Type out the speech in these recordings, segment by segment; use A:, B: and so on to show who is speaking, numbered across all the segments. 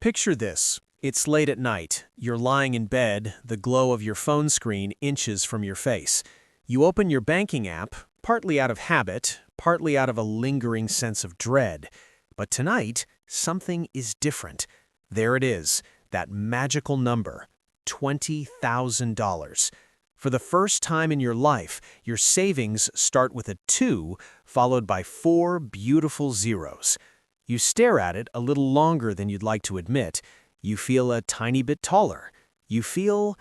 A: Picture this. It's late at night. You're lying in bed, the glow of your phone screen inches from your face. You open your banking app, partly out of habit, partly out of a lingering sense of dread. But tonight, something is different. There it is, that magical number, $20,000. For the first time in your life, your savings start with a 2, followed by 4 beautiful zeros. You stare at it a little longer than you'd like to admit. You feel a tiny bit taller. You feel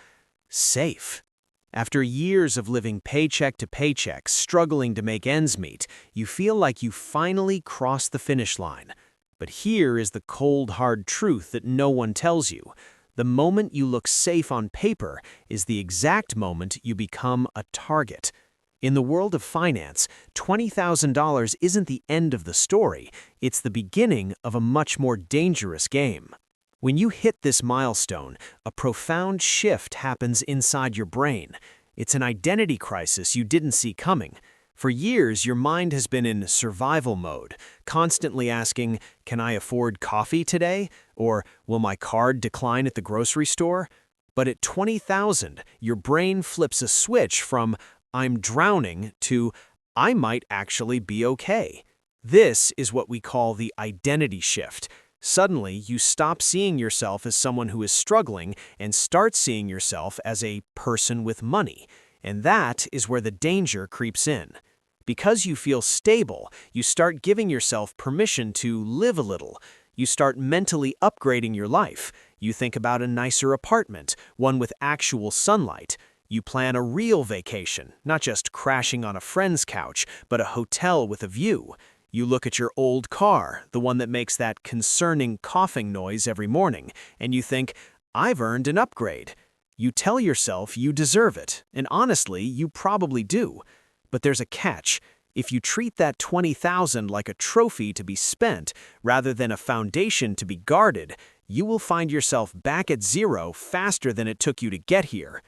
A: safe. After years of living paycheck to paycheck, struggling to make ends meet, you feel like you finally crossed the finish line. But here is the cold, hard truth that no one tells you. The moment you look safe on paper is the exact moment you become a target. In the world of finance, $20,000 isn't the end of the story, it's the beginning of a much more dangerous game. When you hit this milestone, a profound shift happens inside your brain. It's an identity crisis you didn't see coming. For years, your mind has been in survival mode, constantly asking, "Can I afford coffee today?" Or, "Will my card decline at the grocery store?" But at 20,000, your brain flips a switch from "I'm drowning" to "I might actually be okay." This is what we call the identity shift. Suddenly, you stop seeing yourself as someone who is struggling and start seeing yourself as a person with money. And that is where the danger creeps in. Because you feel stable, you start giving yourself permission to live a little. You start mentally upgrading your life. You think about a nicer apartment, one with actual sunlight. You plan a real vacation, not just crashing on a friend's couch, but a hotel with a view. You look at your old car, the one that makes that concerning coughing noise every morning, and you think, "I've earned an upgrade." You tell yourself you deserve it, and honestly, you probably do. But there's a catch. If you treat that 20,000 like a trophy to be spent, rather than a foundation to be guarded, you will find yourself back at zero faster than it took you to get here.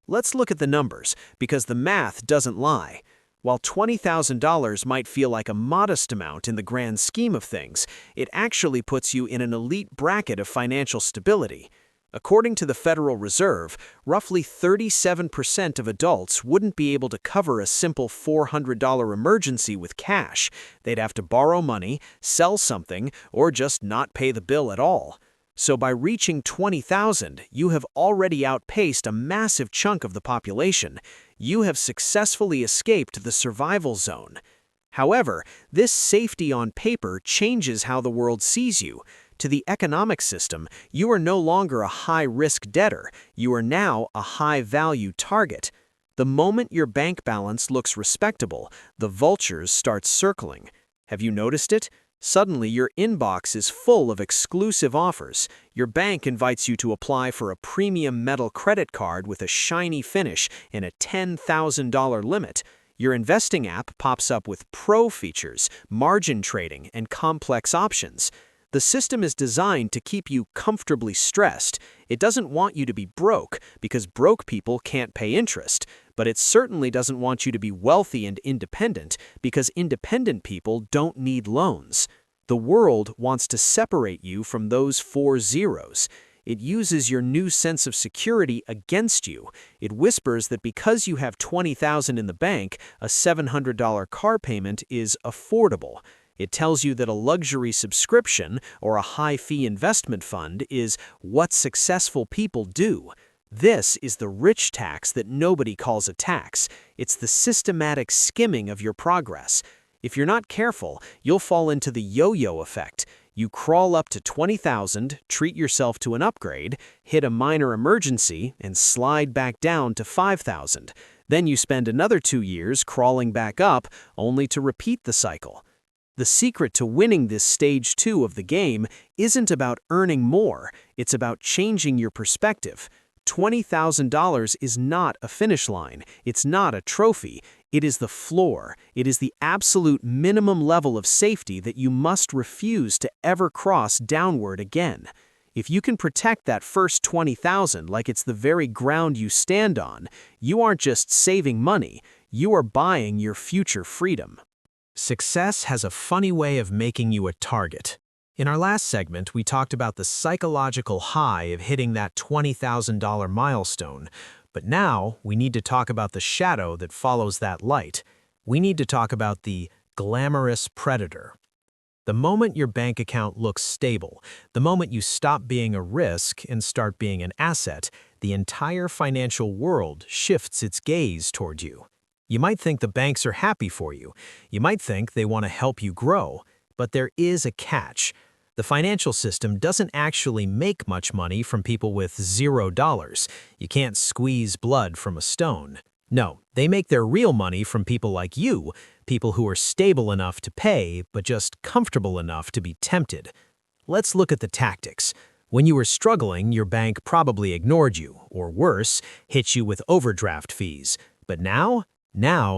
A: Let's look at the numbers, because the math doesn't lie. While $20,000 might feel like a modest amount in the grand scheme of things, it actually puts you in an elite bracket of financial stability. According to the Federal Reserve, roughly 37% of adults wouldn't be able to cover a simple $400 emergency with cash. They'd have to borrow money, sell something, or just not pay the bill at all. So by reaching 20,000, you have already outpaced a massive chunk of the population. You have successfully escaped the survival zone. However, this safety on paper changes how the world sees you. To the economic system, you are no longer a high-risk debtor. You are now a high-value target. The moment your bank balance looks respectable, the vultures start circling. Have you noticed it? Suddenly, your inbox is full of exclusive offers. Your bank invites you to apply for a premium metal credit card with a shiny finish and a $10,000 limit. Your investing app pops up with pro features, margin trading, and complex options. The system is designed to keep you comfortably stressed. It doesn't want you to be broke, because broke people can't pay interest. But it certainly doesn't want you to be wealthy and independent, because independent people don't need loans. The world wants to separate you from those 4 zeros. It uses your new sense of security against you. It whispers that because you have $20,000 in the bank, a $700 car payment is affordable. It tells you that a luxury subscription or a high-fee investment fund is what successful people do. This is the rich tax that nobody calls a tax. It's the systematic skimming of your progress. If you're not careful, you'll fall into the yo-yo effect. You crawl up to 20,000, treat yourself to an upgrade, hit a minor emergency, and slide back down to 5,000. Then you spend another 2 years crawling back up, only to repeat the cycle. The secret to winning this stage 2 of the game isn't about earning more, it's about changing your perspective. $20,000 is not a finish line, it's not a trophy, it is the floor, it is the absolute minimum level of safety that you must refuse to ever cross downward again. If you can protect that first 20,000 like it's the very ground you stand on, you aren't just saving money, you are buying your future freedom. Success has a funny way of making you a target. In our last segment, we talked about the psychological high of hitting that $20,000 milestone, but now we need to talk about the shadow that follows that light. We need to talk about the glamorous predator. The moment your bank account looks stable, the moment you stop being a risk and start being an asset, the entire financial world shifts its gaze toward you. You might think the banks are happy for you. You might think they want to help you grow. But there is a catch. The financial system doesn't actually make much money from people with $0. You can't squeeze blood from a stone. No, they make their real money from people like you, people who are stable enough to pay, but just comfortable enough to be tempted. Let's look at the tactics. When you were struggling, your bank probably ignored you, or worse, hit you with overdraft fees. But now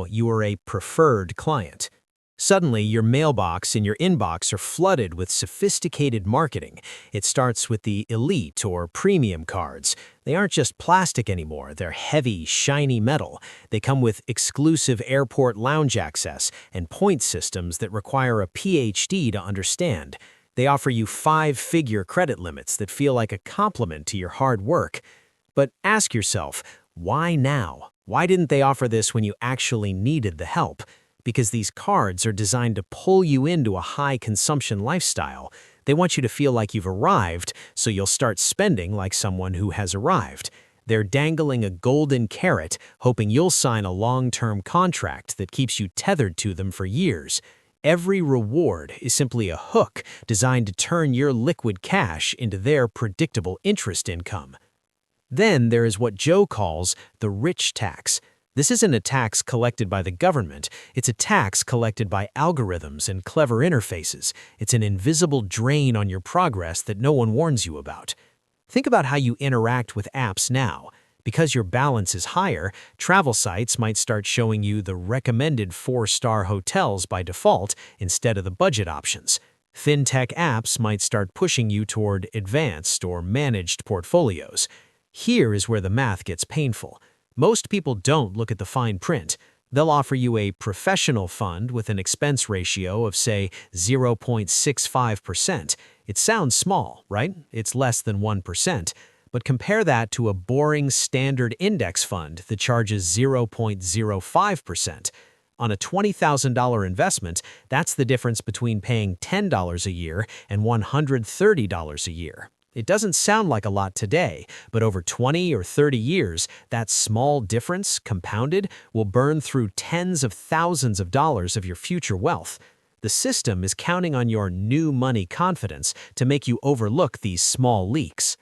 A: you are a preferred client. Suddenly, your mailbox and your inbox are flooded with sophisticated marketing. It starts with the elite or premium cards. They aren't just plastic anymore, they're heavy, shiny metal. They come with exclusive airport lounge access and point systems that require a PhD to understand. They offer you 5-figure credit limits that feel like a compliment to your hard work. But ask yourself, why now? Why didn't they offer this when you actually needed the help? Because these cards are designed to pull you into a high-consumption lifestyle. They want you to feel like you've arrived, so you'll start spending like someone who has arrived. They're dangling a golden carrot, hoping you'll sign a long-term contract that keeps you tethered to them for years. Every reward is simply a hook designed to turn your liquid cash into their predictable interest income. Then there is what Joe calls the rich tax. This isn't a tax collected by the government, it's a tax collected by algorithms and clever interfaces. It's an invisible drain on your progress that no one warns you about. Think about how you interact with apps now. Because your balance is higher, travel sites might start showing you the recommended 4-star hotels by default instead of the budget options. Fintech apps might start pushing you toward advanced or managed portfolios. Here is where the math gets painful. Most people don't look at the fine print. They'll offer you a professional fund with an expense ratio of, say, 0.65%. It sounds small, right? It's less than 1%. But compare that to a boring standard index fund that charges 0.05%. On a $20,000 investment, that's the difference between paying $10 a year and $130 a year. It doesn't sound like a lot today, but over 20 or 30 years, that small difference, compounded, will burn through tens of thousands of dollars of your future wealth. The system is counting on your new money confidence to make you overlook these small leaks.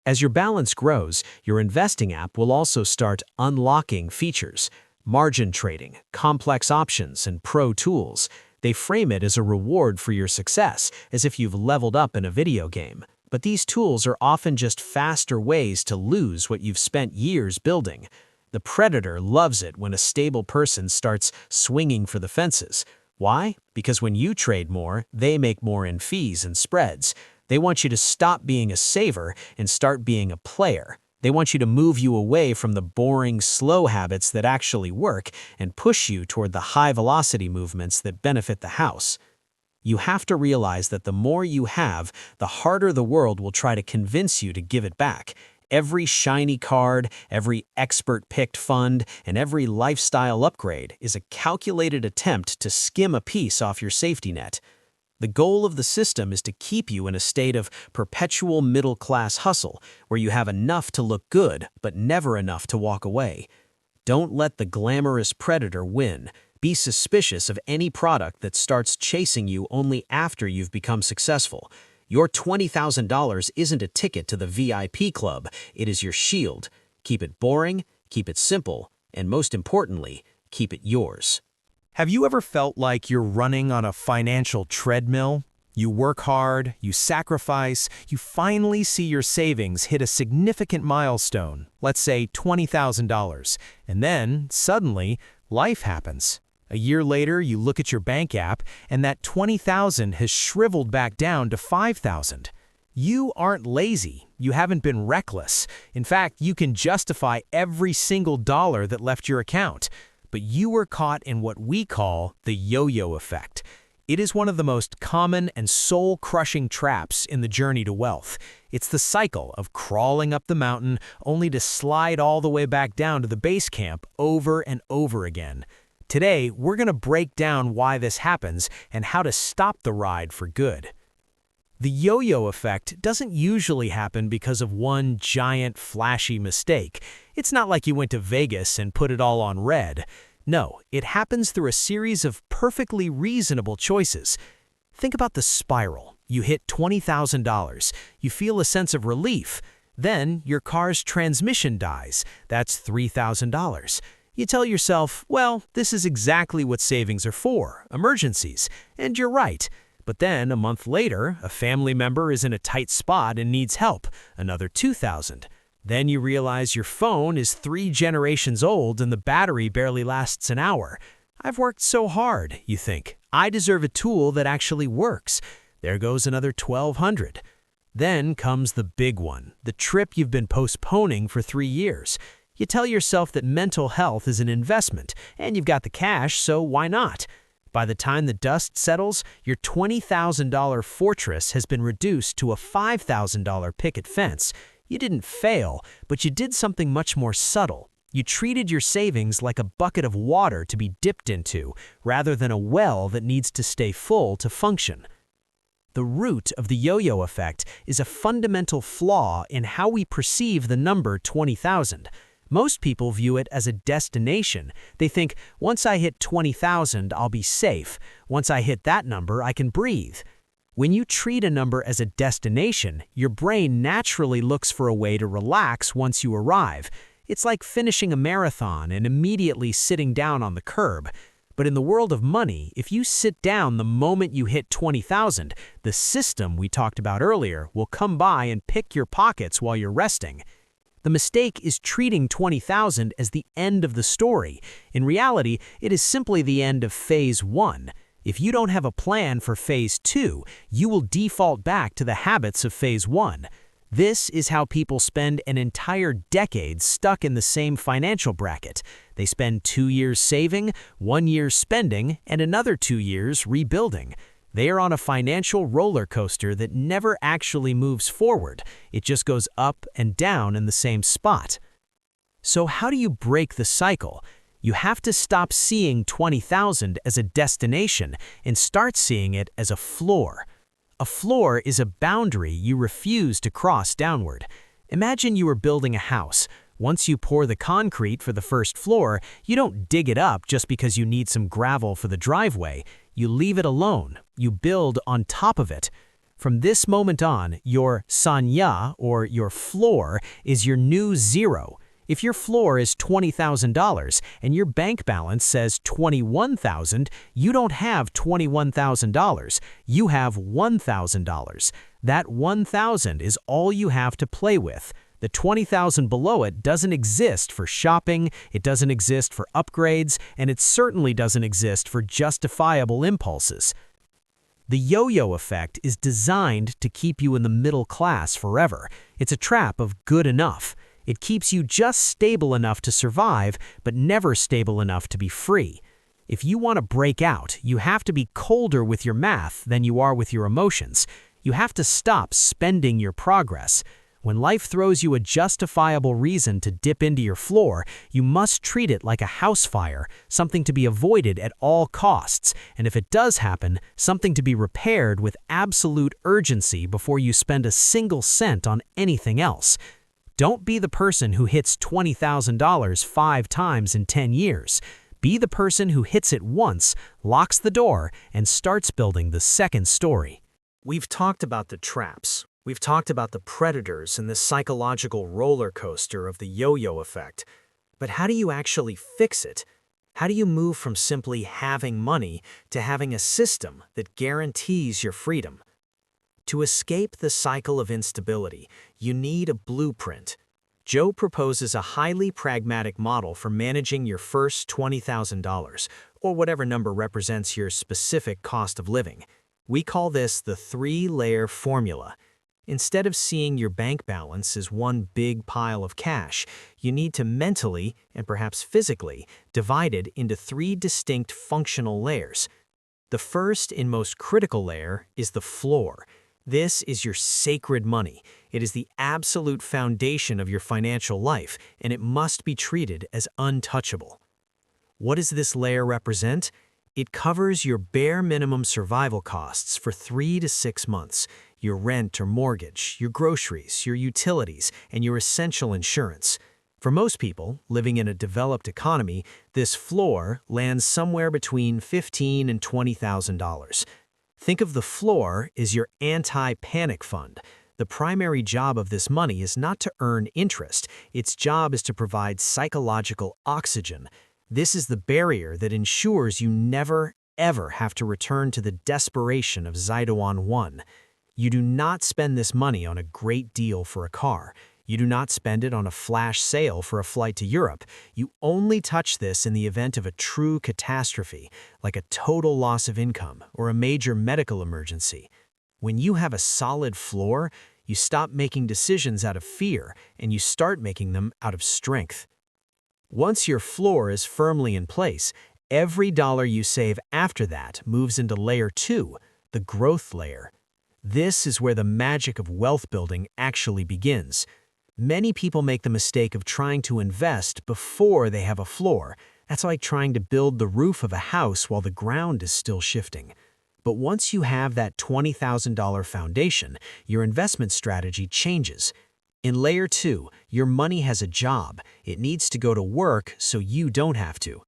A: As your balance grows, your investing app will also start unlocking features. Margin trading, complex options, and pro tools. They frame it as a reward for your success, as if you've leveled up in a video game. But these tools are often just faster ways to lose what you've spent years building. The predator loves it when a stable person starts swinging for the fences. Why? Because when you trade more, they make more in fees and spreads. They want you to stop being a saver and start being a player. They want you to move you away from the boring, slow habits that actually work and push you toward the high-velocity movements that benefit the house. You have to realize that the more you have, the harder the world will try to convince you to give it back. Every shiny card, every expert-picked fund, and every lifestyle upgrade is a calculated attempt to skim a piece off your safety net. The goal of the system is to keep you in a state of perpetual middle-class hustle, where you have enough to look good, but never enough to walk away. Don't let the glamorous predator win. Be suspicious of any product that starts chasing you only after you've become successful. Your $20,000 isn't a ticket to the VIP club, it is your shield. Keep it boring, keep it simple, and most importantly, keep it yours.
B: Have you ever felt like you're running on a financial treadmill? You work hard, you sacrifice, you finally see your savings hit a significant milestone, let's say $20,000, and then, suddenly, life happens. A year later, you look at your bank app, and that $20,000 has shriveled back down to $5,000. You aren't lazy. You haven't been reckless. In fact, you can justify every single dollar that left your account. But you were caught in what we call the yo-yo effect. It is one of the most common and soul-crushing traps in the journey to wealth. It's the cycle of crawling up the mountain only to slide all the way back down to the base camp over and over again. Today, we're going to break down why this happens and how to stop the ride for good. The yo-yo effect doesn't usually happen because of one giant, flashy mistake. It's not like you went to Vegas and put it all on red. No, it happens through a series of perfectly reasonable choices. Think about the spiral. You hit $20,000. You feel a sense of relief. Then your car's transmission dies. That's $3,000. You tell yourself, well, this is exactly what savings are for, emergencies. And you're right. But then, a month later, a family member is in a tight spot and needs help, another $2,000. Then you realize your phone is 3 generations old and the battery barely lasts an hour. I've worked so hard, you think. I deserve a tool that actually works. There goes another $1,200. Then comes the big one, the trip you've been postponing for 3 years. You tell yourself that mental health is an investment, and you've got the cash, so why not? By the time the dust settles, your $20,000 fortress has been reduced to a $5,000 picket fence. You didn't fail, but you did something much more subtle. You treated your savings like a bucket of water to be dipped into, rather than a well that needs to stay full to function. The root of the yo-yo effect is a fundamental flaw in how we perceive the number 20,000. Most people view it as a destination. They think, once I hit 20,000, I'll be safe. Once I hit that number, I can breathe. When you treat a number as a destination, your brain naturally looks for a way to relax once you arrive. It's like finishing a marathon and immediately sitting down on the curb. But in the world of money, if you sit down the moment you hit 20,000, the system we talked about earlier will come by and pick your pockets while you're resting. The mistake is treating 20,000 as the end of the story. In reality, it is simply the end of phase 1. If you don't have a plan for phase 2, you will default back to the habits of phase 1. This is how people spend an entire decade stuck in the same financial bracket. They spend 2 years saving, 1 year spending, and another 2 years rebuilding. They are on a financial roller coaster that never actually moves forward. It just goes up and down in the same spot. So how do you break the cycle? You have to stop seeing 20,000 as a destination and start seeing it as a floor. A floor is a boundary you refuse to cross downward. Imagine you are building a house. Once you pour the concrete for the first floor, you don't dig it up just because you need some gravel for the driveway. You leave it alone. You build on top of it. From this moment on, your sanya, or your floor, is your new zero. If your floor is $20,000 and your bank balance says $21,000, you don't have $21,000. You have $1,000. That $1,000 is all you have to play with. The $20,000 below it doesn't exist for shopping, it doesn't exist for upgrades, and it certainly doesn't exist for justifiable impulses. The yo-yo effect is designed to keep you in the middle class forever. It's a trap of good enough. It keeps you just stable enough to survive, but never stable enough to be free. If you want to break out, you have to be colder with your math than you are with your emotions. You have to stop spending your progress. When life throws you a justifiable reason to dip into your floor, you must treat it like a house fire, something to be avoided at all costs, and if it does happen, something to be repaired with absolute urgency before you spend a single cent on anything else. Don't be the person who hits $20,000 5 times in 10 years. Be the person who hits it once, locks the door, and starts building the second story.
A: We've talked about the traps. We've talked about the predators and the psychological roller coaster of the yo-yo effect. But how do you actually fix it? How do you move from simply having money to having a system that guarantees your freedom? To escape the cycle of instability, you need a blueprint. Joe proposes a highly pragmatic model for managing your first $20,000, or whatever number represents your specific cost of living. We call this the 3-layer formula. Instead of seeing your bank balance as one big pile of cash, you need to mentally, and perhaps physically, divide it into 3 distinct functional layers. The first and most critical layer is the floor. This is your sacred money. It is the absolute foundation of your financial life, and it must be treated as untouchable. What does this layer represent? It covers your bare minimum survival costs for 3 to 6 months, your rent or mortgage, your groceries, your utilities, and your essential insurance. For most people living in a developed economy, this floor lands somewhere between $15,000 and $20,000. Think of the floor as your anti-panic fund. The primary job of this money is not to earn interest. Its job is to provide psychological oxygen. This is the barrier that ensures you never, ever have to return to the desperation of Zidane 1. You do not spend this money on a great deal for a car. You do not spend it on a flash sale for a flight to Europe. You only touch this in the event of a true catastrophe, like a total loss of income or a major medical emergency. When you have a solid floor, you stop making decisions out of fear and you start making them out of strength. Once your floor is firmly in place, every dollar you save after that moves into layer 2, the growth layer. This is where the magic of wealth building actually begins. Many people make the mistake of trying to invest before they have a floor. That's like trying to build the roof of a house while the ground is still shifting. But once you have that $20,000 foundation, your investment strategy changes. In layer 2, your money has a job. It needs to go to work so you don't have to.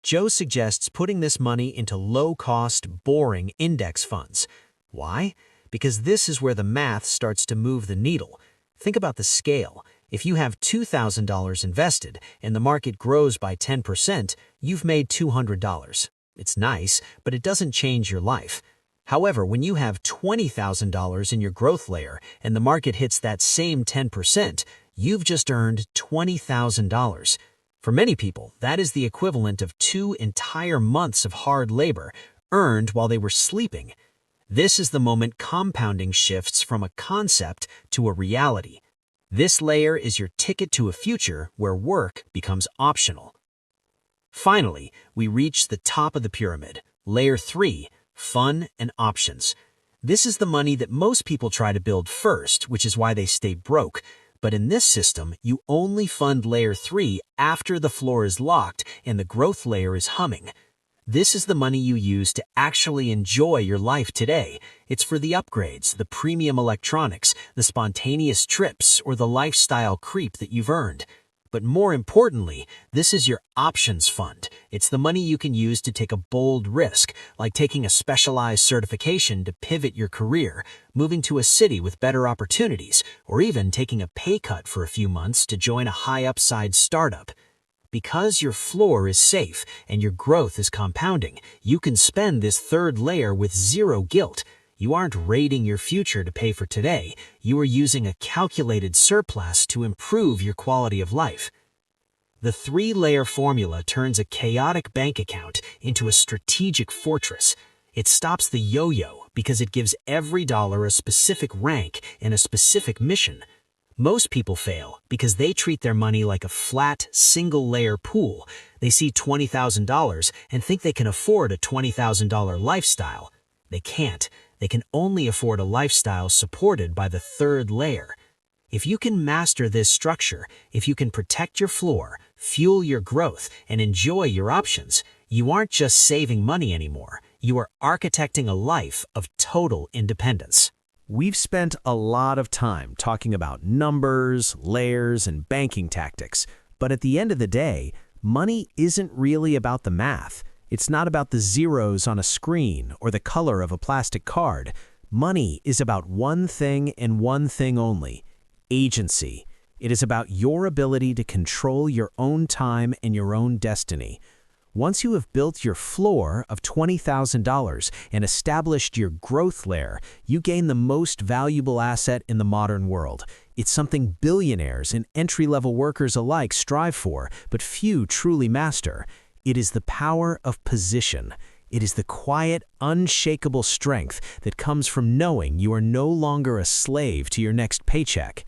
A: Joe suggests putting this money into low-cost, boring index funds. Why? Because this is where the math starts to move the needle. Think about the scale. If you have $2,000 invested and the market grows by 10%, you've made $200. It's nice, but it doesn't change your life. However, when you have $20,000 in your growth layer and the market hits that same 10%, you've just earned $20,000. For many people, that is the equivalent of 2 entire months of hard labor earned while they were sleeping. This is the moment compounding shifts from a concept to a reality. This layer is your ticket to a future where work becomes optional. Finally, we reach the top of the pyramid, layer 3, fun and options. This is the money that most people try to build first, which is why they stay broke. But in this system, you only fund layer 3 after the floor is locked and the growth layer is humming. This is the money you use to actually enjoy your life today. It's for the upgrades, the premium electronics, the spontaneous trips, or the lifestyle creep that you've earned. But more importantly, this is your options fund. It's the money you can use to take a bold risk, like taking a specialized certification to pivot your career, moving to a city with better opportunities, or even taking a pay cut for a few months to join a high-upside startup. Because your floor is safe and your growth is compounding, you can spend this third layer with zero guilt. You aren't raiding your future to pay for today. You are using a calculated surplus to improve your quality of life. The 3-layer formula turns a chaotic bank account into a strategic fortress. It stops the yo-yo because it gives every dollar a specific rank and a specific mission. Most people fail because they treat their money like a flat, single-layer pool. They see $20,000 and think they can afford a $20,000 lifestyle. They can't. They can only afford a lifestyle supported by the 3rd layer. If you can master this structure, if you can protect your floor, fuel your growth, and enjoy your options, you aren't just saving money anymore. You are architecting a life of total independence.
B: We've spent a lot of time talking about numbers, layers, and banking tactics, but at the end of the day, money isn't really about the math. It's not about the zeros on a screen or the color of a plastic card. Money is about one thing and one thing only: agency. It is about your ability to control your own time and your own destiny. Once you have built your floor of $20,000 and established your growth layer, you gain the most valuable asset in the modern world. It's something billionaires and entry-level workers alike strive for, but few truly master. It is the power of position. It is the quiet, unshakable strength that comes from knowing you are no longer a slave to your next paycheck.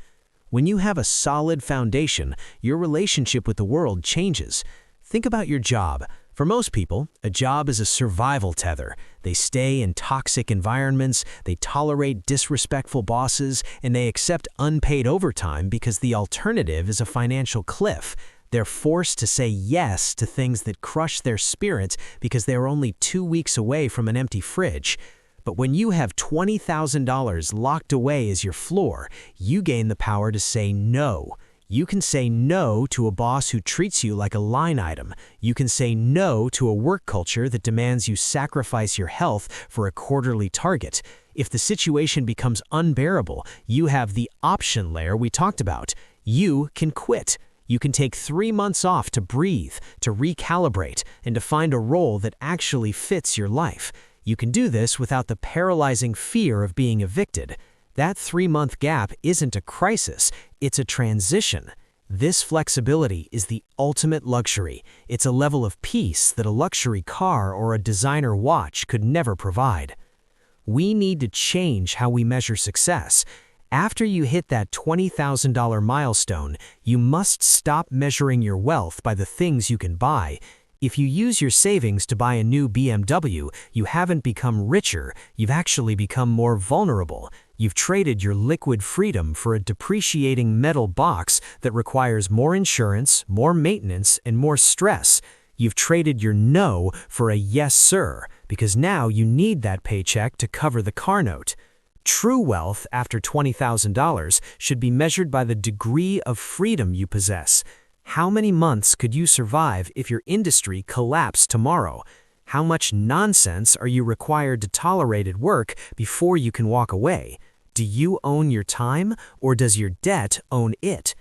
B: When you have a solid foundation, your relationship with the world changes. Think about your job.
A: For most people, a job is a survival tether. They stay in toxic environments, they tolerate disrespectful bosses, and they accept unpaid overtime because the alternative is a financial cliff. They're forced to say yes to things that crush their spirit because they are only 2 weeks away from an empty fridge. But when you have $20,000 locked away as your floor, you gain the power to say no. You can say no to a boss who treats you like a line item. You can say no to a work culture that demands you sacrifice your health for a quarterly target. If the situation becomes unbearable, you have the option layer we talked about. You can quit. You can take 3 months off to breathe, to recalibrate, and to find a role that actually fits your life. You can do this without the paralyzing fear of being evicted. That 3-month gap isn't a crisis, it's a transition. This flexibility is the ultimate luxury. It's a level of peace that a luxury car or a designer watch could never provide. We need to change how we measure success. After you hit that $20,000 milestone, you must stop measuring your wealth by the things you can buy. If you use your savings to buy a new BMW, you haven't become richer, you've actually become more vulnerable. You've traded your liquid freedom for a depreciating metal box that requires more insurance, more maintenance, and more stress. You've traded your no for a yes, sir, because now you need that paycheck to cover the car note. True wealth after $20,000 should be measured by the degree of freedom you possess. How many months could you survive if your industry collapsed tomorrow? How much nonsense are you required to tolerate at work before you can walk away? Do you own your time, or does your debt own it?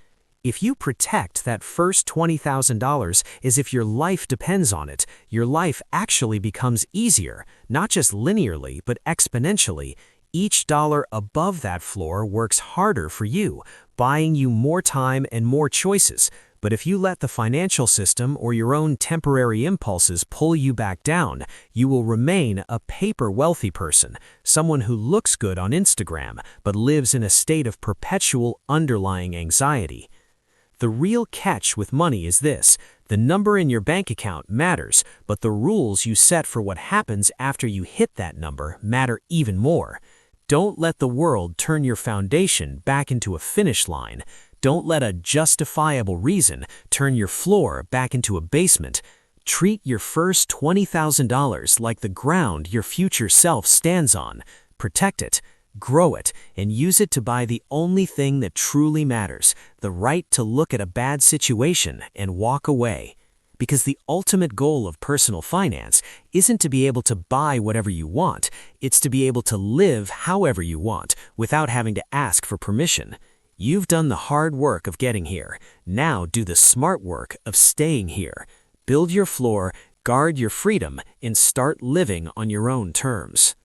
A: If you protect that first $20,000 as if your life depends on it, your life actually becomes easier, not just linearly, but exponentially. Each dollar above that floor works harder for you, buying you more time and more choices. But if you let the financial system or your own temporary impulses pull you back down, you will remain a paper wealthy person, someone who looks good on Instagram but lives in a state of perpetual underlying anxiety. The real catch with money is this: the number in your bank account matters, but the rules you set for what happens after you hit that number matter even more. Don't let the world turn your foundation back into a finish line. Don't let a justifiable reason turn your floor back into a basement. Treat your first $20,000 like the ground your future self stands on. Protect it, grow it, and use it to buy the only thing that truly matters: the right to look at a bad situation and walk away. Because the ultimate goal of personal finance isn't to be able to buy whatever you want, it's to be able to live however you want without having to ask for permission. You've done the hard work of getting here. Now do the smart work of staying here. Build your floor, guard your freedom, and start living on your own terms.